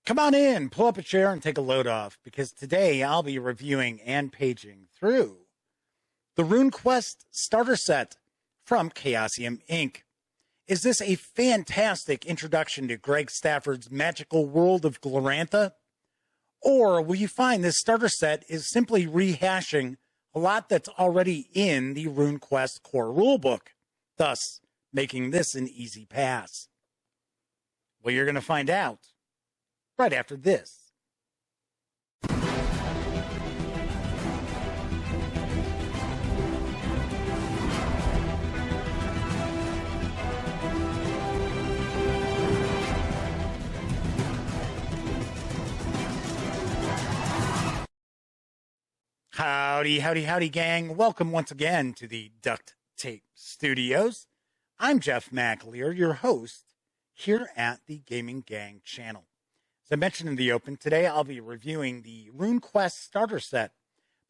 Come on in, pull up a chair and take a load off, because today I'll be reviewing and paging through the RuneQuest Starter Set from Chaosium Inc. Is this a fantastic introduction to Greg Stafford's magical world of Glorantha? Or will you find this starter set is simply rehashing a lot that's already in the RuneQuest core rulebook, thus making this an easy pass? Well, you're going to find out right after this. Howdy, howdy, howdy, gang. Welcome once again to the Duct Tape Studios. I'm Jeff McAleer, your host here at the Gaming Gang channel. As I mentioned in the open, today I'll be reviewing the RuneQuest Starter Set.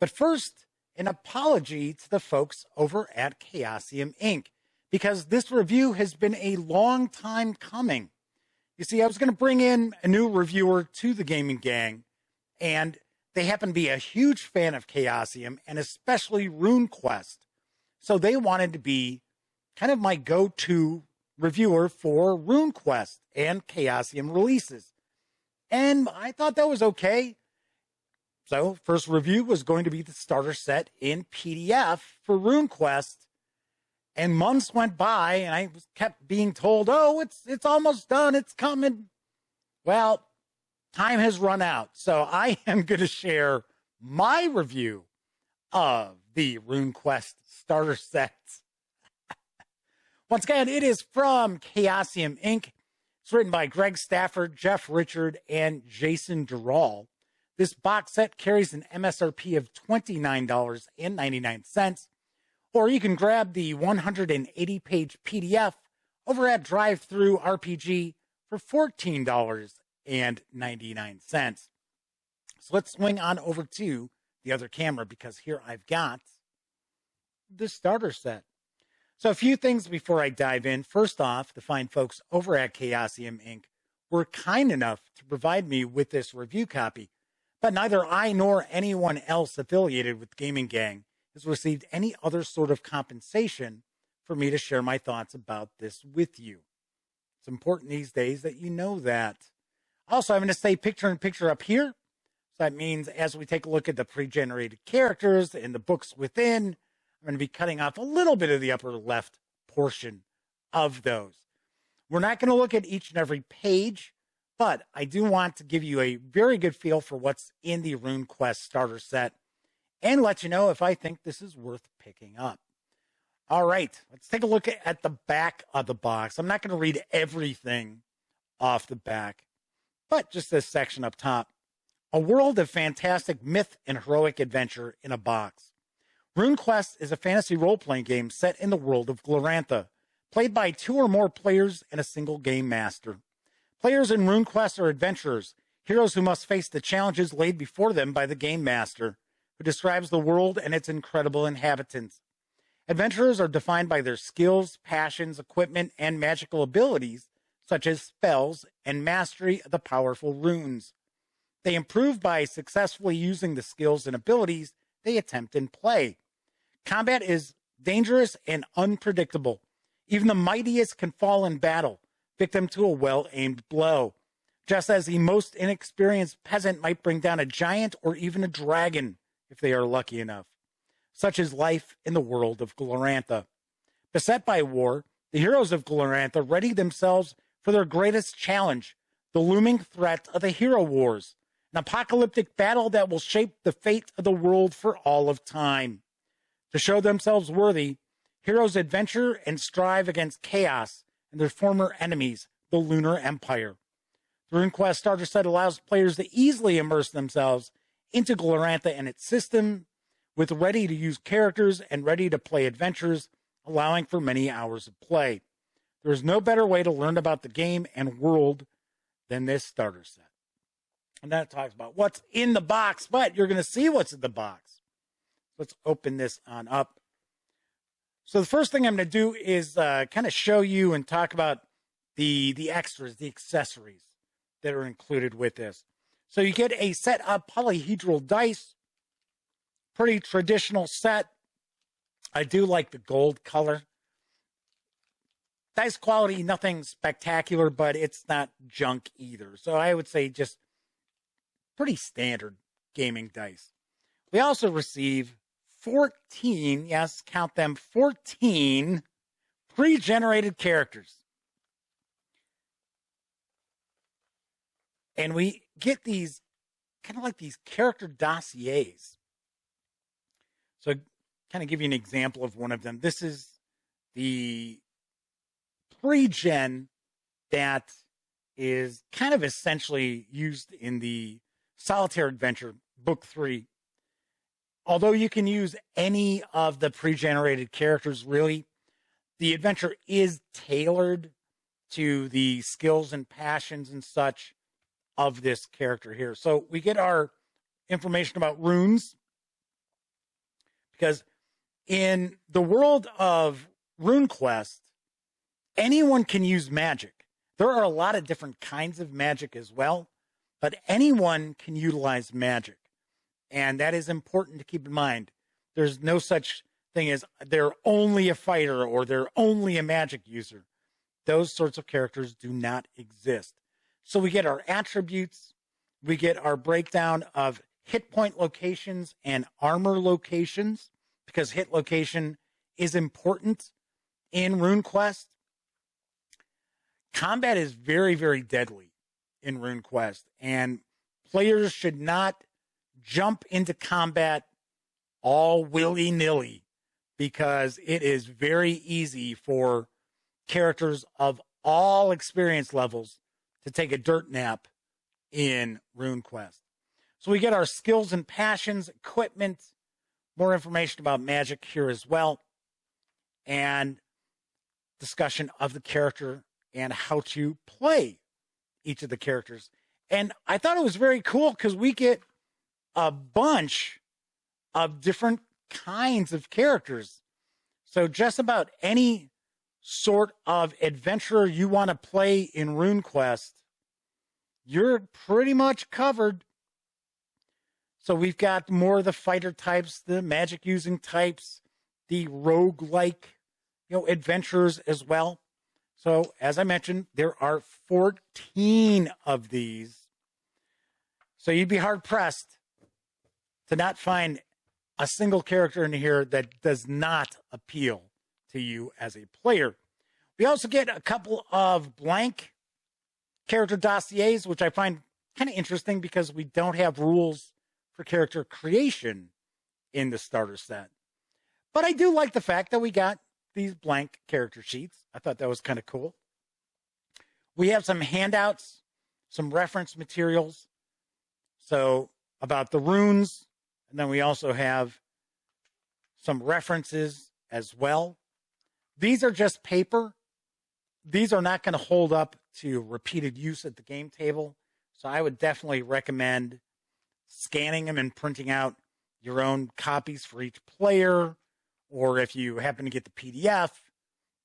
But first, an apology to the folks over at Chaosium Inc., because this review has been a long time coming. You see, I was going to bring in a new reviewer to the Gaming Gang, and they happen to be a huge fan of Chaosium and especially RuneQuest. So they wanted to be kind of my go-to reviewer for RuneQuest and Chaosium releases. And I thought that was okay. So first review was going to be the starter set in PDF for RuneQuest. And months went by and I kept being told, oh, it's almost done. It's coming. Well, time has run out, so I am going to share my review of the RuneQuest Starter Set. Once again, it is from Chaosium Inc. It's written by Greg Stafford, Jeff Richard, and Jason Durall. This box set carries an MSRP of $29.99, or you can grab the 180-page PDF over at DriveThruRPG for $14.99. So let's swing on over to the other camera, because here I've got the starter set. So a few things before I dive in. First off, the fine folks over at Chaosium Inc. were kind enough to provide me with this review copy, but neither I nor anyone else affiliated with Gaming Gang has received any other sort of compensation for me to share my thoughts about this with you. It's important these days that you know that. Also, I'm going to say picture-in-picture up here. So that means as we take a look at the pre-generated characters and the books within, I'm going to be cutting off a little bit of the upper left portion of those. We're not going to look at each and every page, but I do want to give you a very good feel for what's in the RuneQuest starter set and let you know if I think this is worth picking up. All right, let's take a look at the back of the box. I'm not going to read everything off the back, but just this section up top. A world of fantastic myth and heroic adventure in a box. RuneQuest is a fantasy role-playing game set in the world of Glorantha, played by 2 or more players and a single game master. Players in RuneQuest are adventurers, heroes who must face the challenges laid before them by the game master, who describes the world and its incredible inhabitants. Adventurers are defined by their skills, passions, equipment, and magical abilities, such as spells and mastery of the powerful runes. They improve by successfully using the skills and abilities they attempt in play. Combat is dangerous and unpredictable. Even the mightiest can fall in battle, victim to a well-aimed blow. Just as the most inexperienced peasant might bring down a giant or even a dragon, if they are lucky enough. Such is life in the world of Glorantha. Beset by war, the heroes of Glorantha ready themselves for their greatest challenge, the looming threat of the Hero Wars, an apocalyptic battle that will shape the fate of the world for all of time. To show themselves worthy, heroes adventure and strive against chaos and their former enemies, the Lunar Empire. The RuneQuest Starter Set allows players to easily immerse themselves into Glorantha and its system, with ready-to-use characters and ready-to-play adventures, allowing for many hours of play. There is no better way to learn about the game and world than this starter set. And that talks about what's in the box, but you're going to see what's in the box. Let's open this on up. So the first thing I'm going to do is kind of show you and talk about the extras, the accessories that are included with this. So you get a set of polyhedral dice, pretty traditional set. I do like the gold color. Dice quality, nothing spectacular, but it's not junk either. So I would say just pretty standard gaming dice. We also receive 14, yes, count them, 14 pre-generated characters. And we get these kind of like these character dossiers. So kind of give you an example of one of them. This is the pre-gen that is kind of essentially used in the Solitaire Adventure Book 3. Although you can use any of the pre-generated characters, really, the adventure is tailored to the skills and passions and such of this character here. So we get our information about runes, because in the world of RuneQuest, anyone can use magic. There are a lot of different kinds of magic as well, but anyone can utilize magic. And that is important to keep in mind. There's no such thing as they're only a fighter or they're only a magic user. Those sorts of characters do not exist. So we get our attributes, we get our breakdown of hit point locations and armor locations, because hit location is important in RuneQuest. Combat is very, very deadly in RuneQuest, and players should not jump into combat all willy-nilly, because it is very easy for characters of all experience levels to take a dirt nap in RuneQuest. So we get our skills and passions, equipment, more information about magic here as well, and discussion of the character and how to play each of the characters. And I thought it was very cool because we get a bunch of different kinds of characters. So just about any sort of adventurer you want to play in RuneQuest, you're pretty much covered. So we've got more of the fighter types, the magic using types, the roguelike, adventurers as well. So as I mentioned, there are 14 of these. So you'd be hard pressed to not find a single character in here that does not appeal to you as a player. We also get a couple of blank character dossiers, which I find kind of interesting because we don't have rules for character creation in the starter set. But I do like the fact that we got these blank character sheets. I thought that was kind of cool. We have some handouts, some reference materials. So about the runes, and then we also have some references as well. These are just paper. These are not going to hold up to repeated use at the game table. So I would definitely recommend scanning them and printing out your own copies for each player. Or if you happen to get the PDF,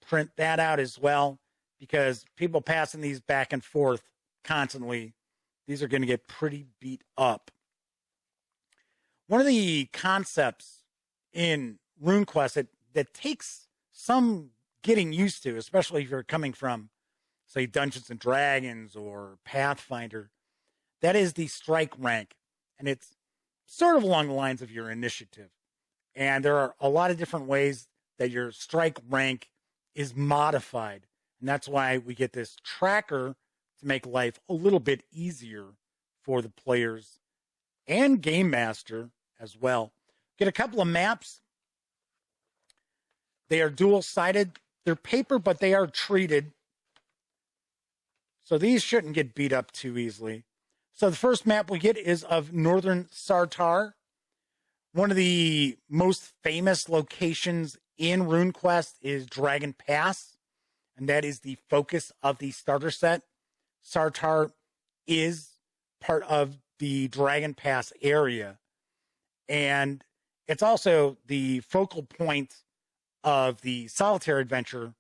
print that out as well, because people passing these back and forth constantly, these are going to get pretty beat up. One of the concepts in RuneQuest that takes some getting used to, especially if you're coming from, say, Dungeons and Dragons or Pathfinder, that is the strike rank. And it's sort of along the lines of your initiative. And there are a lot of different ways that your strike rank is modified. And that's why we get this tracker to make life a little bit easier for the players and Game Master as well. Get a couple of maps. They are dual-sided. They're paper, but they are treated. So these shouldn't get beat up too easily. So the first map we get is of Northern Sartar. One of the most famous locations in RuneQuest is Dragon Pass, and that is the focus of the starter set. Sartar is part of the Dragon Pass area, and it's also the focal point of the Solitaire Adventure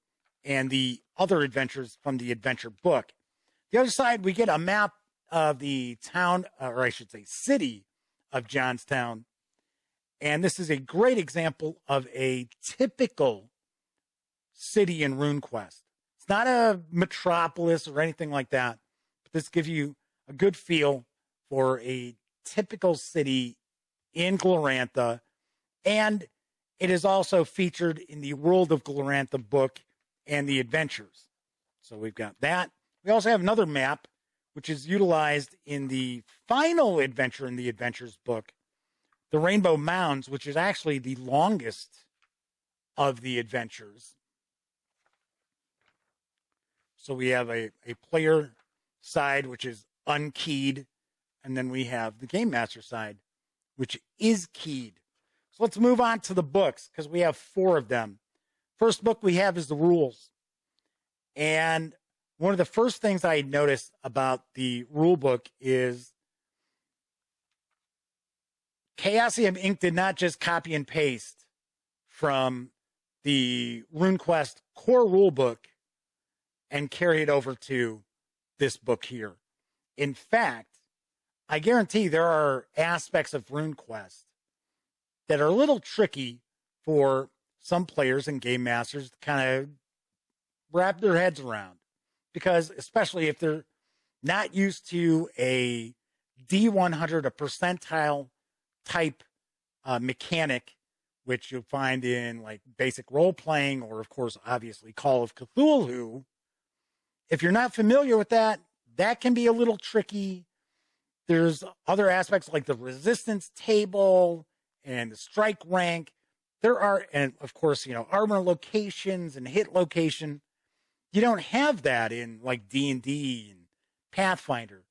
and the other adventures from the adventure book. The other side, we get a map of the town, or I should say city of Johnstown. And this is a great example of a typical city in RuneQuest. It's not a metropolis or anything like that, but this gives you a good feel for a typical city in Glorantha. And it is also featured in the World of Glorantha book and the adventures. So we've got that. We also have another map, which is utilized in the final adventure in the adventures book, the Rainbow Mounds, which is actually the longest of the adventures. So we have a player side, which is unkeyed, and then we have the Game Master side, which is keyed. So let's move on to the books, because we have 4 of them. First book we have is the rules. And one of the first things I noticed about the rule book is Chaosium Inc. did not just copy and paste from the RuneQuest core rulebook and carry it over to this book here. In fact, I guarantee there are aspects of RuneQuest that are a little tricky for some players and game masters to kind of wrap their heads around. Because especially if they're not used to a D100, a percentile type mechanic, which you'll find in like basic role playing or, of course, obviously Call of Cthulhu. If you're not familiar with that, that can be a little tricky. There's other aspects like the resistance table and the strike rank. There are, and of course, armor locations and hit location. You don't have that in like D&D and Pathfinder.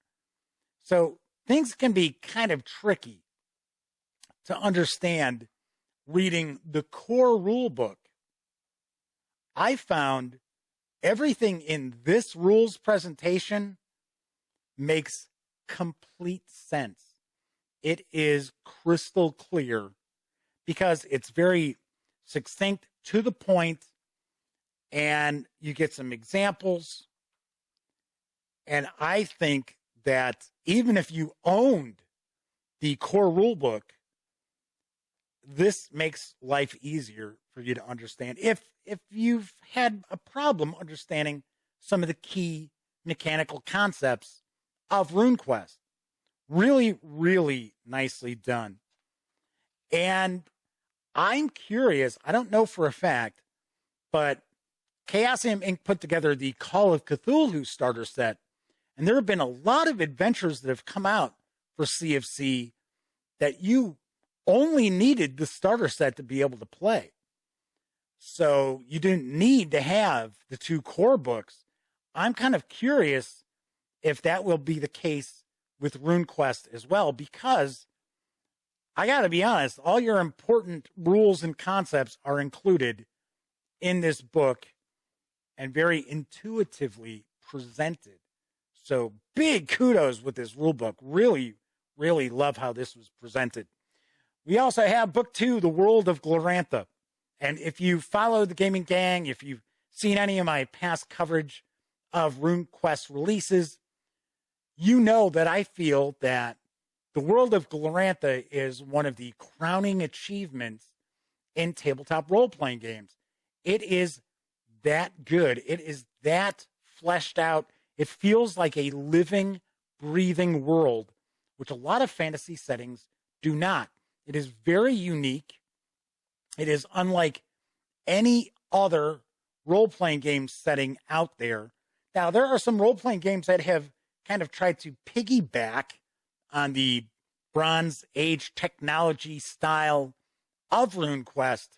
So things can be kind of tricky to understand reading the core rule book. I found everything in this rules presentation makes complete sense. It is crystal clear because it's very succinct, to the point, and you get some examples. And I think that even if you owned the core rulebook, this makes life easier for you to understand if you've had a problem understanding some of the key mechanical concepts of RuneQuest. Really, really nicely done. And I'm curious, I don't know for a fact, but Chaosium Inc. put together the Call of Cthulhu starter set, and there have been a lot of adventures that have come out for CFC that you only needed the starter set to be able to play. So you didn't need to have the 2 core books. I'm kind of curious if that will be the case with RuneQuest as well, because I got to be honest, all your important rules and concepts are included in this book and very intuitively presented. So big kudos with this rule book. Really, really love how this was presented. We also have book 2, The World of Glorantha. And if you follow the Gaming Gang, if you've seen any of my past coverage of RuneQuest releases, you know that I feel that The World of Glorantha is one of the crowning achievements in tabletop role-playing games. It is that good. It is that fleshed out. It feels like a living, breathing world, which a lot of fantasy settings do not. It is very unique. It is unlike any other role-playing game setting out there. Now, there are some role-playing games that have kind of tried to piggyback on the Bronze Age technology style of RuneQuest,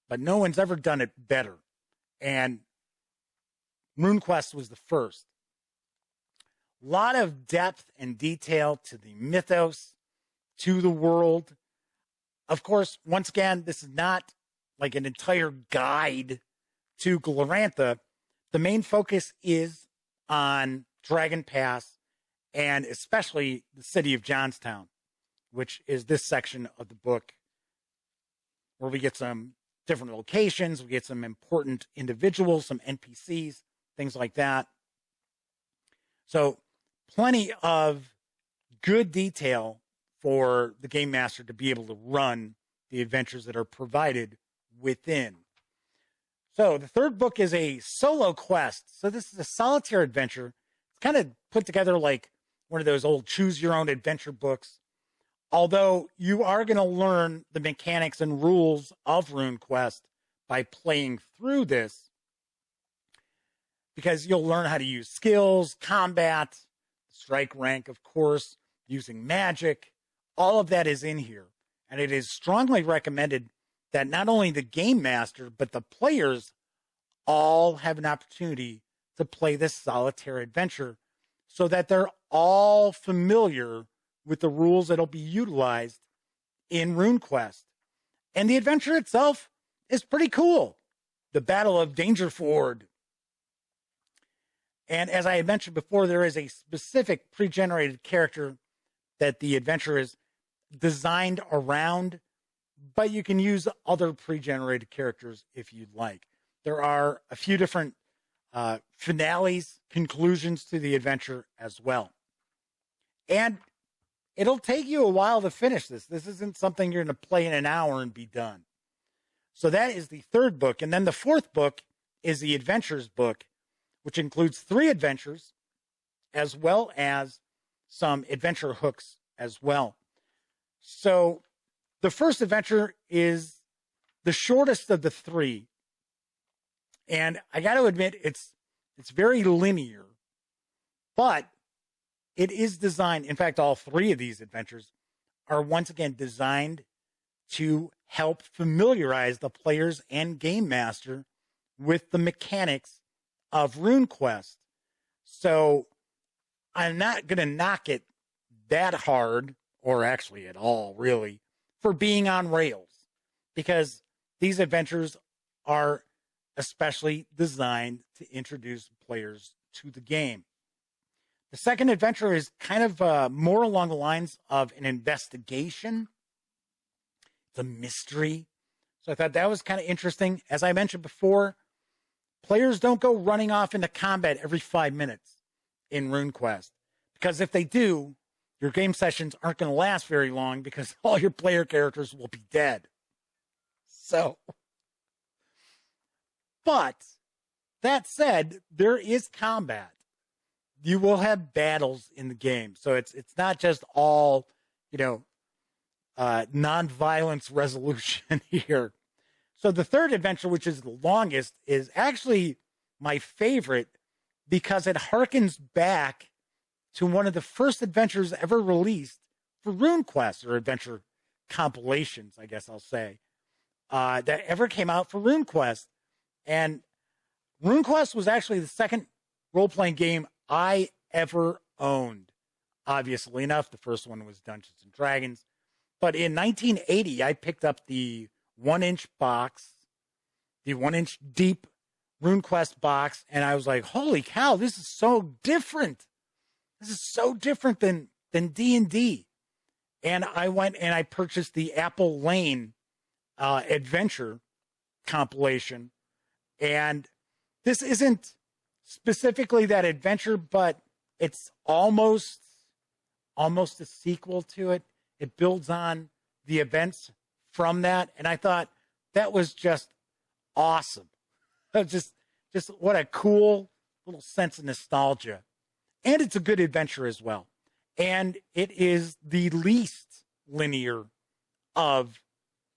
but no one's ever done it better. And RuneQuest was the first. A lot of depth and detail to the mythos, to the world. Of course, once again, this is not like an entire guide to Glorantha. The main focus is on Dragon Pass and especially the city of Johnstown, which is this section of the book where we get some different locations, we get some important individuals, some NPCs, things like that. So plenty of good detail for the game master to be able to run the adventures that are provided within. So the third book is a solo quest. So this is a solitaire adventure. It's kind of put together like one of those old choose your own adventure books. Although you are going to learn the mechanics and rules of RuneQuest by playing through this, because you'll learn how to use skills, combat, strike rank, of course, using magic. All of that is in here. And it is strongly recommended that not only the game master, but the players all have an opportunity to play this solitaire adventure so that they're all familiar with the rules that'll be utilized in RuneQuest. And the adventure itself is pretty cool. The Battle of Dangerford. And as I had mentioned before, there is a specific pre-generated character that the adventure is designed around, but you can use other pre-generated characters if you'd like. There are a few different finales, conclusions to the adventure as well. And it'll take you a while to finish this. This isn't something you're going to play in an hour and be done. So that is the third book. And then the fourth book is the Adventures book, which includes 3 adventures as well as some adventure hooks as well. So the first adventure is the shortest of the 3. And I got to admit, it's very linear, but it is designed. In fact, all 3 of these adventures are once again designed to help familiarize the players and game master with the mechanics of RuneQuest. So I'm not going to knock it that hard, or actually at all, really, for being on rails, because these adventures are especially designed to introduce players to the game. The second adventure is kind of more along the lines of an investigation. It's a mystery. So I thought that was kind of interesting. As I mentioned before, players don't go running off into combat every 5 minutes in RuneQuest, because if they do, your game sessions aren't going to last very long because all your player characters will be dead. So, but that said, there is combat. You will have battles in the game. So it's not just all, non-violence resolution here. So the third adventure, which is the longest, is actually my favorite because it harkens back to one of the first adventures ever released for RuneQuest, or adventure compilations, I guess I'll say, that ever came out for RuneQuest. And RuneQuest was actually the second role-playing game I ever owned. Obviously enough, the first one was Dungeons and Dragons. But in 1980, I picked up the 1-inch box, the 1-inch deep RuneQuest box, and I was like, holy cow, this is so different. This is so different than D&D. And I went and I purchased the Apple Lane adventure compilation. And this isn't specifically that adventure, but it's almost a sequel to it. It builds on the events from that. And I thought that was just awesome. Just what a cool little sense of nostalgia. And it's a good adventure as well. And it is the least linear of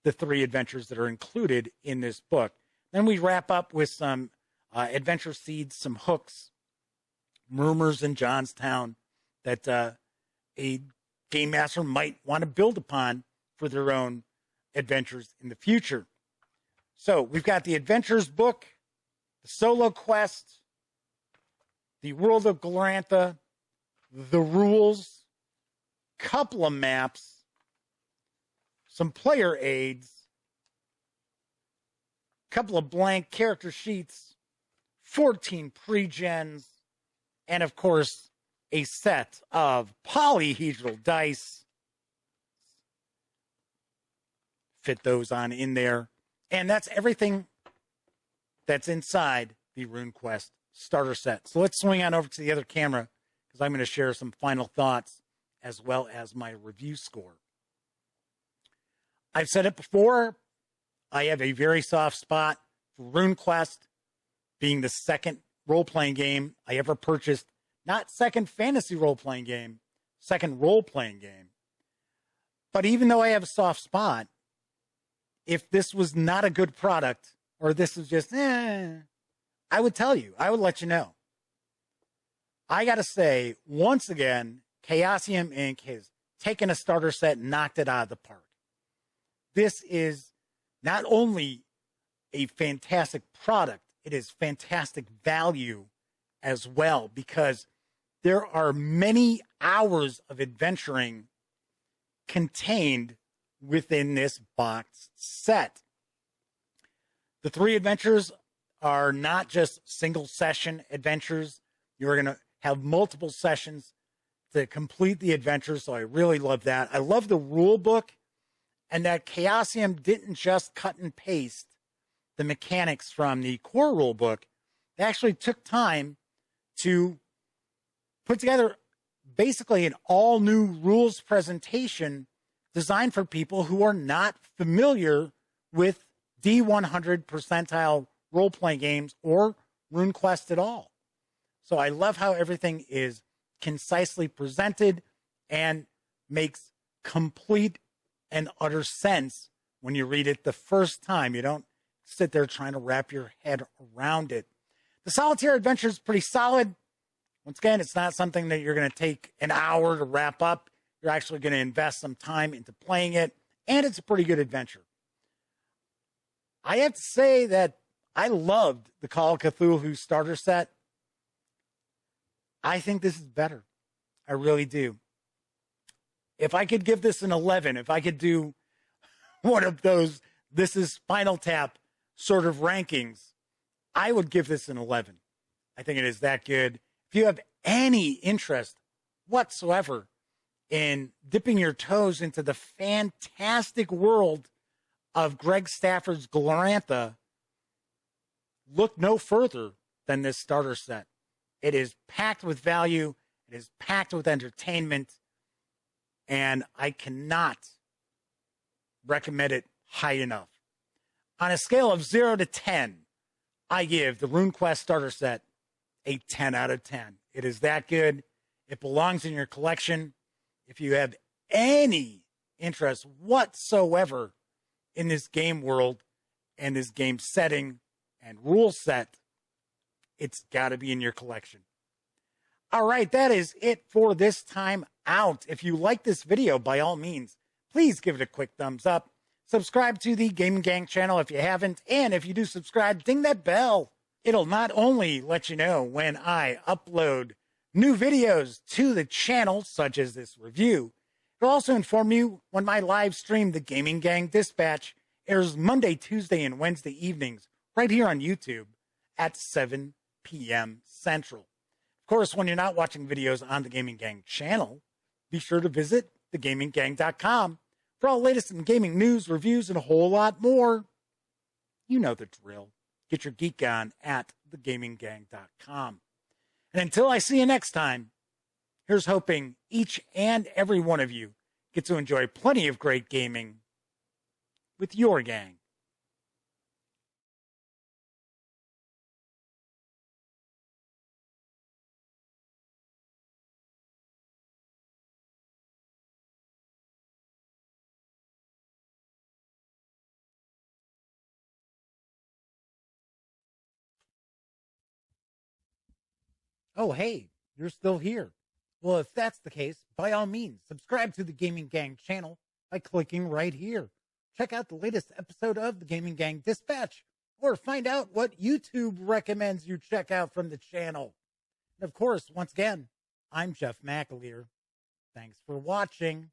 the 3 adventures that are included in this book. Then we wrap up with some adventure seeds, some hooks, rumors in Johnstown that a game master might want to build upon for their own adventures in the future. So we've got the Adventures book, the Solo Quest, the World of Glorantha, the rules, couple of maps, some player aids, couple of blank character sheets, 14 pre-gens, and of course, a set of polyhedral dice. Fit those on in there. And that's everything that's inside the RuneQuest Starter Set. So let's swing on over to the other camera, because I'm going to share some final thoughts as well as my review score. I've said it before, I have a very soft spot for RuneQuest, being the second role-playing game I ever purchased. Not second fantasy role-playing game, second role-playing game. But even though I have a soft spot, if this was not a good product, or this is just, I would tell you. I would let you know. I got to say, once again, Chaosium Inc. has taken a starter set and knocked it out of the park. This is not only a fantastic product, it is fantastic value as well, because there are many hours of adventuring contained within this box set. The 3 adventures are not just single session adventures. You're going to have multiple sessions to complete the adventure, so I really love that. I love the rule book, and that Chaosium didn't just cut and paste the mechanics from the core rule book. They actually took time to put together basically an all-new rules presentation designed for people who are not familiar with D100 percentile role-playing games or RuneQuest at all. So I love how everything is concisely presented and makes complete and utter sense when you read it the first time. You don't sit there trying to wrap your head around it. The solitaire adventure is pretty solid. Once again, it's not something that you're going to take an hour to wrap up. You're actually going to invest some time into playing it, and it's a pretty good adventure. I have to say that I loved the Call of Cthulhu starter set. I think this is better. I really do. If I could give this an 11, if I could do one of those, this is Spinal Tap sort of rankings, I would give this an 11. I think it is that good. If you have any interest whatsoever in dipping your toes into the fantastic world of Greg Stafford's Glorantha, look no further than this starter set. It is packed with value. It is packed with entertainment. And I cannot recommend it high enough. On a scale of 0 to 10, I give the RuneQuest starter set a 10 out of 10. It is that good. It belongs in your collection. If you have any interest whatsoever in this game world and this game setting and rule set, it's got to be in your collection. All right, that is it for this time out. If you like this video, by all means, please give it a quick thumbs up. Subscribe to the Gaming Gang channel if you haven't. And if you do subscribe, ding that bell. It'll not only let you know when I upload new videos to the channel, such as this review, it'll also inform you when my live stream, the Gaming Gang Dispatch, airs Monday, Tuesday, and Wednesday evenings right here on YouTube at 7 p.m. Central. Of course, when you're not watching videos on the Gaming Gang channel, be sure to visit thegaminggang.com for all the latest in gaming news, reviews, and a whole lot more. You know the drill. Get your geek on at thegaminggang.com. And until I see you next time, here's hoping each and every one of you get to enjoy plenty of great gaming with your gang. Oh, hey, you're still here. Well, if that's the case, by all means, subscribe to the Gaming Gang channel by clicking right here. Check out the latest episode of the Gaming Gang Dispatch, or find out what YouTube recommends you check out from the channel. And of course, once again, I'm Jeff McAleer. Thanks for watching.